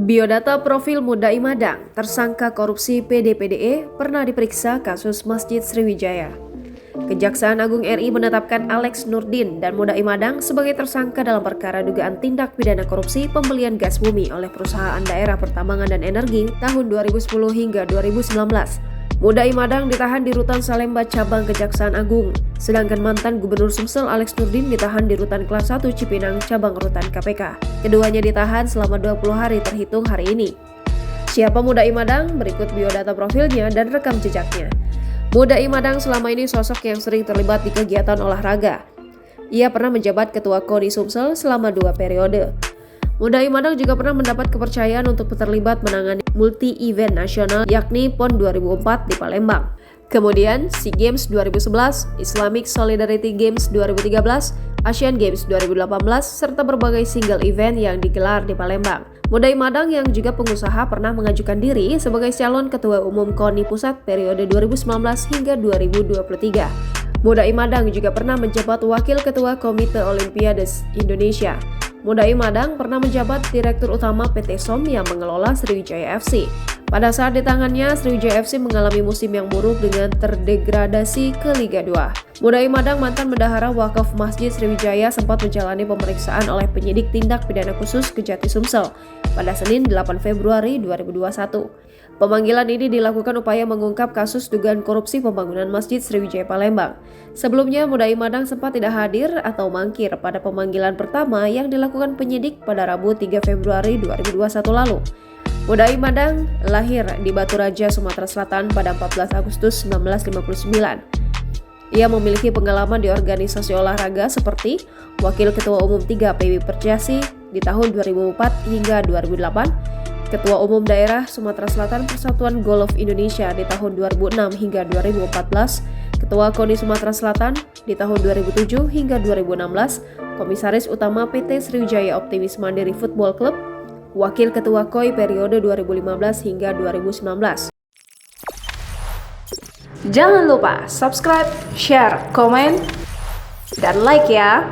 Biodata profil Mudai Madang, tersangka korupsi PD/PDE, pernah diperiksa kasus Masjid Sriwijaya. Kejaksaan Agung RI menetapkan Alex Nurdin dan Mudai Madang sebagai tersangka dalam perkara dugaan tindak pidana korupsi pembelian gas bumi oleh perusahaan daerah pertambangan dan energi tahun 2010 hingga 2019. Mudai Madang ditahan di Rutan Salemba Cabang Kejaksaan Agung, sedangkan mantan Gubernur Sumsel Alex Nurdin ditahan di Rutan Kelas 1 Cipinang Cabang Rutan KPK. Keduanya ditahan selama 20 hari terhitung hari ini. Siapa Mudai Madang? Berikut biodata profilnya dan rekam jejaknya. Mudai Madang selama ini sosok yang sering terlibat di kegiatan olahraga. Ia pernah menjabat Ketua KONI Sumsel selama 2 periode. Mudai Madang juga pernah mendapat kepercayaan untuk terlibat menangani multi-event nasional yakni PON 2004 di Palembang. Kemudian SEA Games 2011, Islamic Solidarity Games 2013, Asian Games 2018, serta berbagai single event yang digelar di Palembang. Mudai Madang yang juga pengusaha pernah mengajukan diri sebagai calon Ketua Umum KONI Pusat periode 2019 hingga 2023. Mudai Madang juga pernah menjabat Wakil Ketua Komite Olimpiade Indonesia. Mudai Madang pernah menjabat Direktur Utama PT SOM yang mengelola Sriwijaya FC. Pada saat di tangannya, Sriwijaya FC mengalami musim yang buruk dengan terdegradasi ke Liga 2. Mudai Madang, mantan bendahara wakaf Masjid Sriwijaya, sempat menjalani pemeriksaan oleh penyidik tindak pidana khusus Kejati Sumsel pada Senin 8 Februari 2021. Pemanggilan ini dilakukan upaya mengungkap kasus dugaan korupsi pembangunan Masjid Sriwijaya Palembang. Sebelumnya, Mudai Madang sempat tidak hadir atau mangkir pada pemanggilan pertama yang dilakukan penyidik pada Rabu 3 Februari 2021 lalu. Mudai Madang lahir di Batu Raja, Sumatera Selatan pada 14 Agustus 1959. Ia memiliki pengalaman di organisasi olahraga seperti Wakil Ketua Umum 3 PB Perjasi di tahun 2004 hingga 2008, Ketua Umum Daerah Sumatera Selatan Persatuan Golf Indonesia di tahun 2006 hingga 2014, Ketua KONI Sumatera Selatan di tahun 2007 hingga 2016, Komisaris Utama PT Sriwijaya Optimis Mandiri Football Club, Wakil Ketua KOI periode 2015 hingga 2019. Jangan lupa subscribe, share, komen, dan like ya!